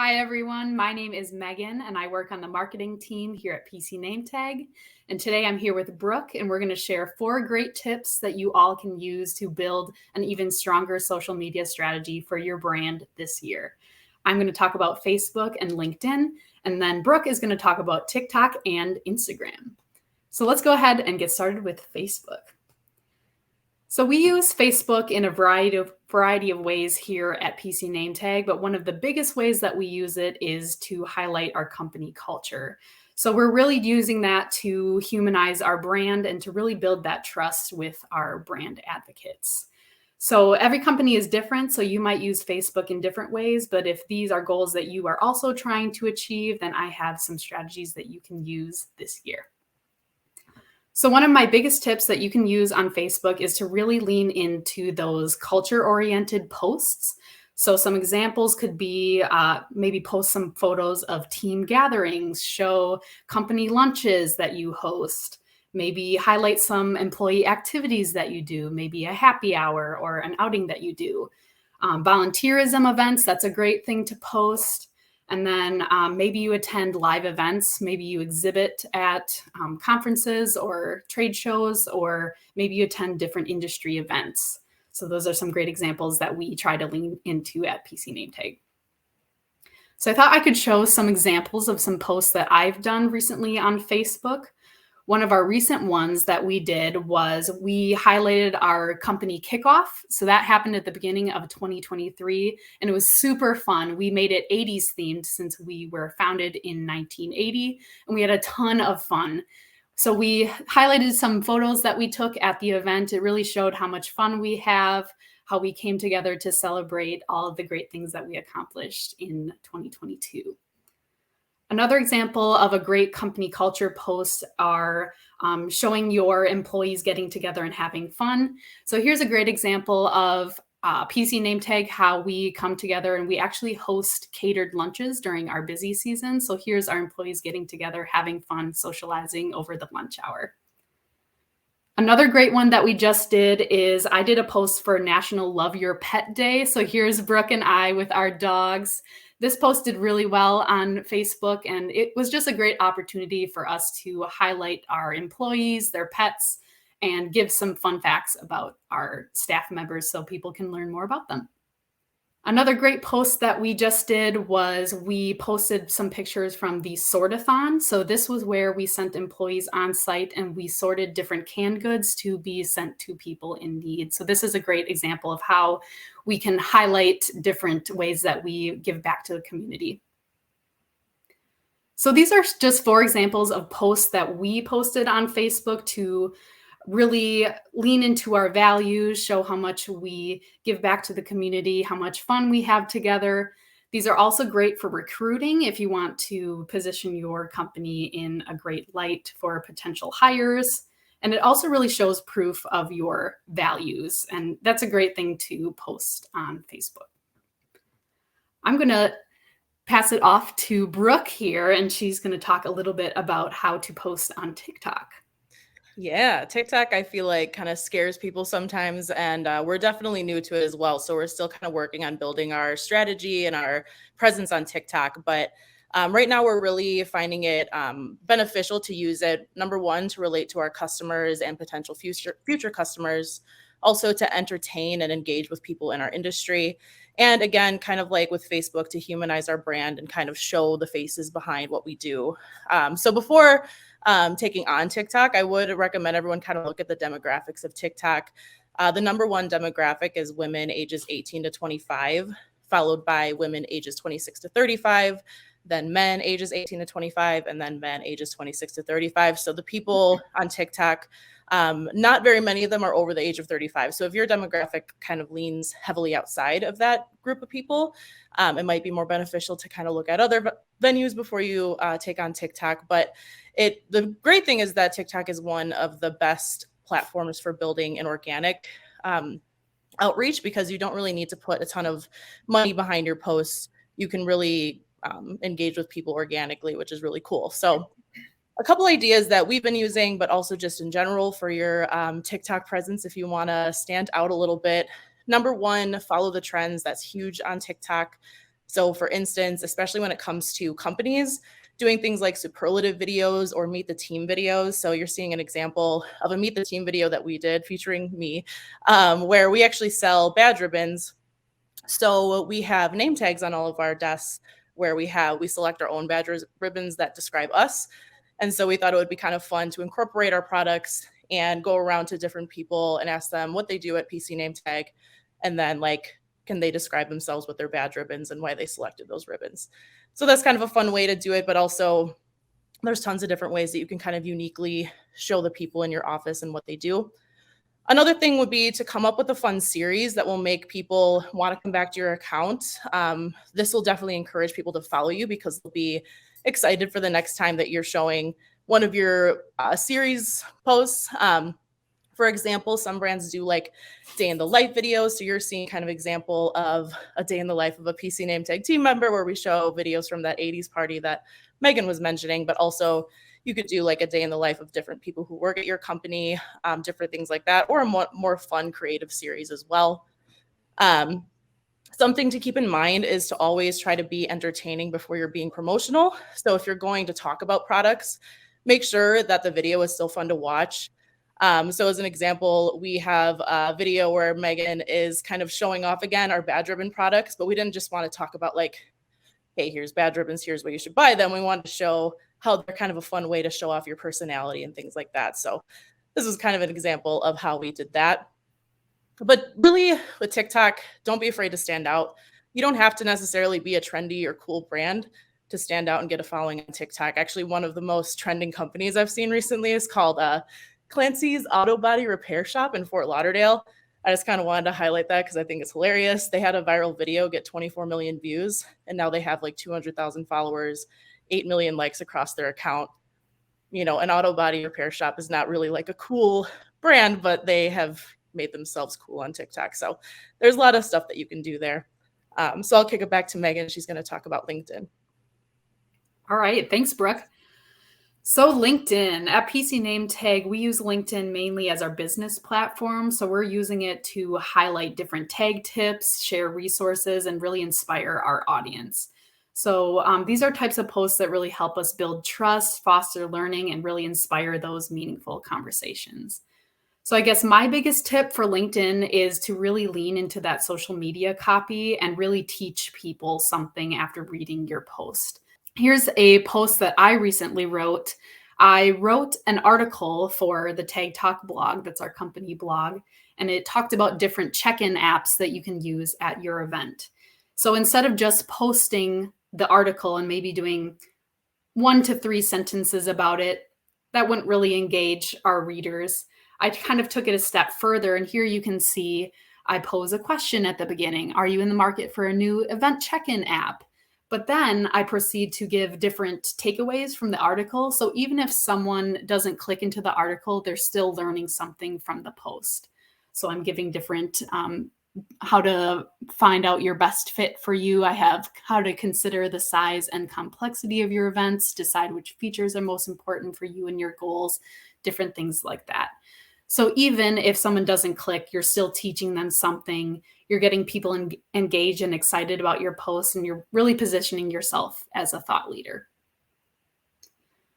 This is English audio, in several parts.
Hi, everyone. My name is Meaghan, and I work on the marketing team here at PC NAMETAG. And today I'm here with Brooke, and we're going to share 4 great tips that you all can use to build an even stronger social media strategy for your brand this year. I'm going to talk about Facebook and LinkedIn, and then Brooke is going to talk about TikTok and Instagram. So let's go ahead and get started with Facebook. So we use Facebook in a variety of ways here at PC NameTag, but one of the biggest ways that we use it is to highlight our company culture. So we're really using that to humanize our brand and to really build that trust with our brand advocates. So every company is different, so you might use Facebook in different ways, but if these are goals that you are also trying to achieve, then I have some strategies that you can use this year. So one of my biggest tips that you can use on Facebook is to really lean into those culture-oriented posts. So some examples could be maybe post some photos of team gatherings, show company lunches that you host, maybe highlight some employee activities that you do, maybe a happy hour or an outing that you do. Volunteerism events, that's a great thing to post. And then maybe you attend live events, maybe you exhibit at conferences or trade shows, or maybe you attend different industry events. So those are some great examples that we try to lean into at PC NameTag. So I thought I could show some examples of some posts that I've done recently on Facebook. One of our recent ones that we did was we highlighted our company kickoff. So that happened at the beginning of 2023, and it was super fun. We made it 80s themed since we were founded in 1980, and we had a ton of fun. So we highlighted some photos that we took at the event. It really showed how much fun we have, how we came together to celebrate all of the great things that we accomplished in 2022. Another example of a great company culture post are showing your employees getting together and having fun. So here's a great example of PC NameTag, how we come together and we actually host catered lunches during our busy season. So here's our employees getting together, having fun, socializing over the lunch hour. Another great one that we just did is I did a post for National Love Your Pet Day. So here's Brooke and I with our dogs. This post did really well on Facebook, and it was just a great opportunity for us to highlight our employees, their pets, and give some fun facts about our staff members so people can learn more about them. Another great post that we just did was we posted some pictures from the Sortathon. So this was where we sent employees on site and we sorted different canned goods to be sent to people in need. So this is a great example of how we can highlight different ways that we give back to the community. So these are just 4 examples of posts that we posted on Facebook to really lean into our values, show how much we give back to the community, how much fun we have together. These are also great for recruiting if you want to position your company in a great light for potential hires. And it also really shows proof of your values. And that's a great thing to post on Facebook. I'm going to pass it off to Brooke here, and she's going to talk a little bit about how to post on TikTok. Yeah, TikTok, I feel like kind of scares people sometimes, and we're definitely new to it as well. So we're still kind of working on building our strategy and our presence on TikTok. But right now, we're really finding it beneficial to use it, number one, to relate to our customers and potential future customers, also to entertain and engage with people in our industry. And again, kind of like with Facebook, to humanize our brand and kind of show the faces behind what we do. So before taking on TikTok, I would recommend everyone kind of look at the demographics of TikTok. The number one demographic is women ages 18 to 25, followed by women ages 26 to 35, then men ages 18 to 25, and then men ages 26 to 35. So the people on TikTok, not very many of them are over the age of 35. So if your demographic kind of leans heavily outside of that group of people, it might be more beneficial to kind of look at other venues before you take on TikTok. But the great thing is that TikTok is one of the best platforms for building an organic outreach, because you don't really need to put a ton of money behind your posts. You can really engage with people organically, which is really cool. So a couple ideas that we've been using, but also just in general for your TikTok presence, if you want to stand out a little bit. Number one, follow the trends. That's huge on TikTok. So for instance, especially when it comes to companies, doing things like superlative videos or meet the team videos. So you're seeing an example of a meet the team video that we did featuring me, where we actually sell badge ribbons. So we have name tags on all of our desks where we select our own badge ribbons that describe us. And so we thought it would be kind of fun to incorporate our products and go around to different people and ask them what they do at PC Name Tag, and then like, can they describe themselves with their badge ribbons and why they selected those ribbons. So that's kind of a fun way to do it, but also there's tons of different ways that you can kind of uniquely show the people in your office and what they do. Another thing would be to come up with a fun series that will make people want to come back to your account. This will definitely encourage people to follow you because they'll be excited for the next time that you're showing one of your series posts. For example, some brands do like day in the life videos. So you're seeing kind of example of a day in the life of a PC Name Tag team member where we show videos from that 80s party that Meaghan was mentioning, but also you could do like a day in the life of different people who work at your company, different things like that, or a more fun creative series as well. Something to keep in mind is to always try to be entertaining before you're being promotional. So if you're going to talk about products, make sure that the video is still fun to watch. So as an example, we have a video where Meaghan is kind of showing off again our badge ribbon products, but we didn't just want to talk about like, hey, here's badge ribbons, here's where you should buy them. We wanted to show how they're kind of a fun way to show off your personality and things like that. So this is kind of an example of how we did that. But really with TikTok, don't be afraid to stand out. You don't have to necessarily be a trendy or cool brand to stand out and get a following on TikTok. Actually, one of the most trending companies I've seen recently is called Clancy's Auto Body Repair Shop in Fort Lauderdale. I just kind of wanted to highlight that because I think it's hilarious. They had a viral video get 24 million views, and now they have like 200,000 followers, 8 million likes across their account. You know, an auto body repair shop is not really like a cool brand, but they have made themselves cool on TikTok. So there's a lot of stuff that you can do there. So I'll kick it back to Meaghan. She's going to talk about LinkedIn. All right. Thanks, Brooke. So LinkedIn, at PC Name Tag, we use LinkedIn mainly as our business platform. So we're using it to highlight different tag tips, share resources, and really inspire our audience. So these are types of posts that really help us build trust, foster learning, and really inspire those meaningful conversations. So I guess my biggest tip for LinkedIn is to really lean into that social media copy and really teach people something after reading your post. Here's a post that I recently wrote. I wrote an article for the Tag Talk blog, that's our company blog, and it talked about different check-in apps that you can use at your event. So instead of just posting the article and maybe doing 1 to 3 sentences about it, that wouldn't really engage our readers. I kind of took it a step further, and here you can see I pose a question at the beginning. Are you in the market for a new event check-in app? But then I proceed to give different takeaways from the article. So even if someone doesn't click into the article, they're still learning something from the post. So I'm giving different how to find out your best fit for you. I have how to consider the size and complexity of your events, decide which features are most important for you and your goals, different things like that. So even if someone doesn't click, you're still teaching them something. You're getting people engaged and excited about your posts, and you're really positioning yourself as a thought leader.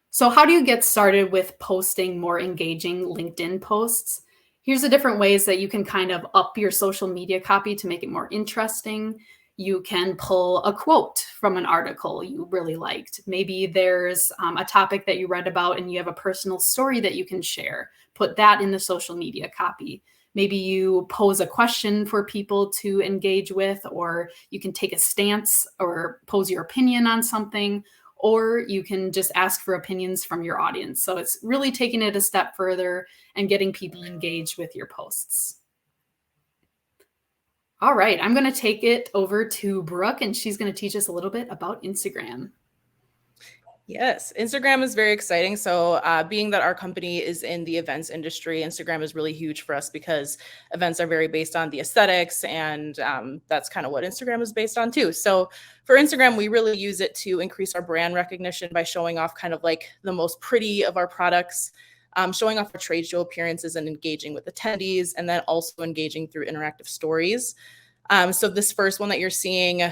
So how do you get started with posting more engaging LinkedIn posts? Here's the different ways that you can kind of up your social media copy to make it more interesting. You can pull a quote from an article you really liked. Maybe there's a topic that you read about and you have a personal story that you can share. Put that in the social media copy. Maybe you pose a question for people to engage with, or you can take a stance or pose your opinion on something, or you can just ask for opinions from your audience. So it's really taking it a step further and getting people engaged with your posts. All right, I'm going to take it over to Brooke, and she's going to teach us a little bit about Instagram. Yes, Instagram is very exciting. So being that our company is in the events industry, Instagram is really huge for us because events are very based on the aesthetics, and that's kind of what Instagram is based on too. So for Instagram, we really use it to increase our brand recognition by showing off kind of like the most pretty of our products, showing off our trade show appearances and engaging with attendees, and then also engaging through interactive stories. So this first one that you're seeing,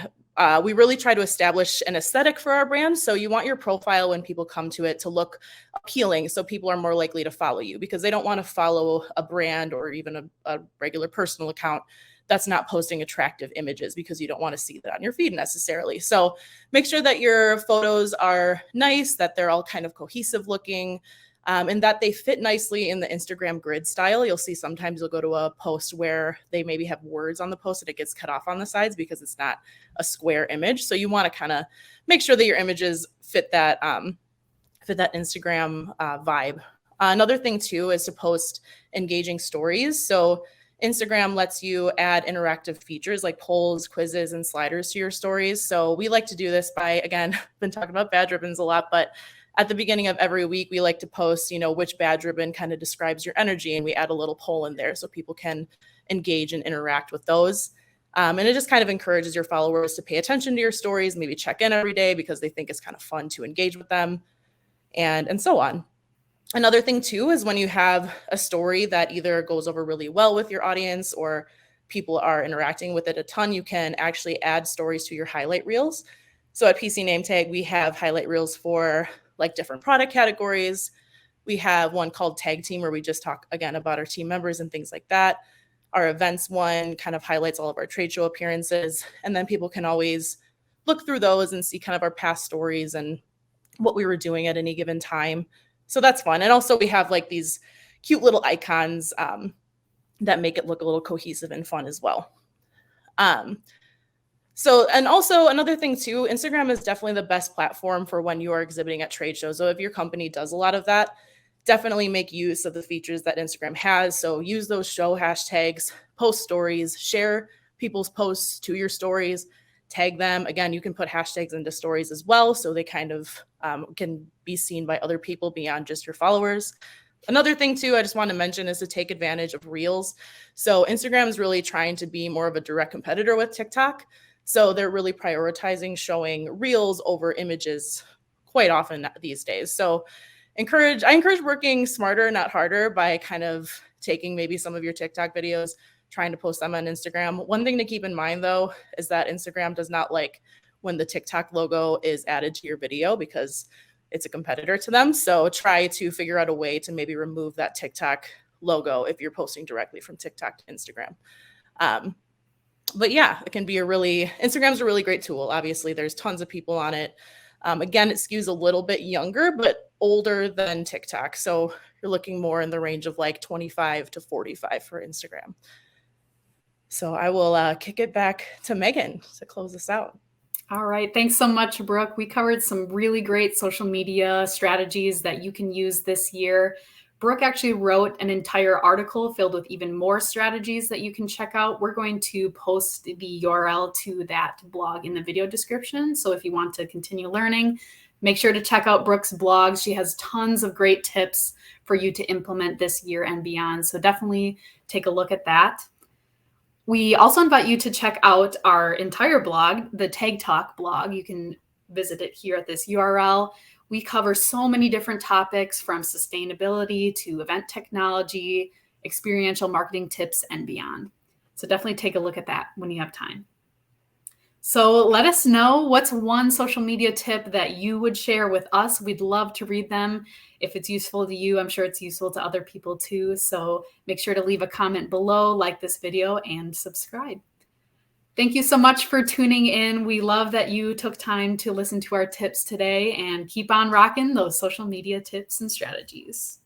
we really try to establish an aesthetic for our brand. So you want your profile when people come to it to look appealing, so people are more likely to follow you, because they don't want to follow a brand or even a regular personal account that's not posting attractive images, because you don't want to see that on your feed necessarily. So make sure that your photos are nice, that they're all kind of cohesive looking, and that they fit nicely in the Instagram grid style. You'll see sometimes you'll go to a post where they maybe have words on the post and it gets cut off on the sides because it's not a square image. So you want to kind of make sure that your images fit that Instagram vibe. Another thing too is to post engaging stories. So Instagram lets you add interactive features like polls, quizzes, and sliders to your stories. So we like to do this by, again, been talking about badge ribbons a lot, but at the beginning of every week, we like to post, which badge ribbon kind of describes your energy, and we add a little poll in there so people can engage and interact with those. And it just kind of encourages your followers to pay attention to your stories, maybe check in every day because they think it's kind of fun to engage with them, and so on. Another thing too is when you have a story that either goes over really well with your audience or people are interacting with it a ton, you can actually add stories to your highlight reels. So at PC NameTag, we have highlight reels for like different product categories. We have one called Tag Team where we just talk again about our team members and things like that. Our events one kind of highlights all of our trade show appearances. And then people can always look through those and see kind of our past stories and what we were doing at any given time. So that's fun. And also we have like these cute little icons that make it look a little cohesive and fun as well. And also another thing too, Instagram is definitely the best platform for when you are exhibiting at trade shows. So if your company does a lot of that, definitely make use of the features that Instagram has. So use those show hashtags, post stories, share people's posts to your stories, tag them. Again, you can put hashtags into stories as well, so they kind of can be seen by other people beyond just your followers. Another thing too, I just want to mention is to take advantage of Reels. So Instagram is really trying to be more of a direct competitor with TikTok. So they're really prioritizing showing Reels over images quite often these days. So I encourage working smarter, not harder, by kind of taking maybe some of your TikTok videos, trying to post them on Instagram. One thing to keep in mind though, is that Instagram does not like when the TikTok logo is added to your video because it's a competitor to them. So try to figure out a way to maybe remove that TikTok logo if you're posting directly from TikTok to Instagram. But yeah, Instagram's a really great tool. Obviously, there's tons of people on it. Again, it skews a little bit younger, but older than TikTok. So you're looking more in the range of like 25 to 45 for Instagram. So I will kick it back to Meaghan to close this out. All right. Thanks so much, Brooke. We covered some really great social media strategies that you can use this year. Brooke actually wrote an entire article filled with even more strategies that you can check out. We're going to post the URL to that blog in the video description. So if you want to continue learning, make sure to check out Brooke's blog. She has tons of great tips for you to implement this year and beyond. So definitely take a look at that. We also invite you to check out our entire blog, the Tag Talk blog. You can visit it here at this URL. We cover so many different topics from sustainability to event technology, experiential marketing tips, and beyond. So definitely take a look at that when you have time. So let us know what's one social media tip that you would share with us. We'd love to read them. If it's useful to you, I'm sure it's useful to other people too. So make sure to leave a comment below, like this video, and subscribe. Thank you so much for tuning in. We love that you took time to listen to our tips today, and keep on rocking those social media tips and strategies.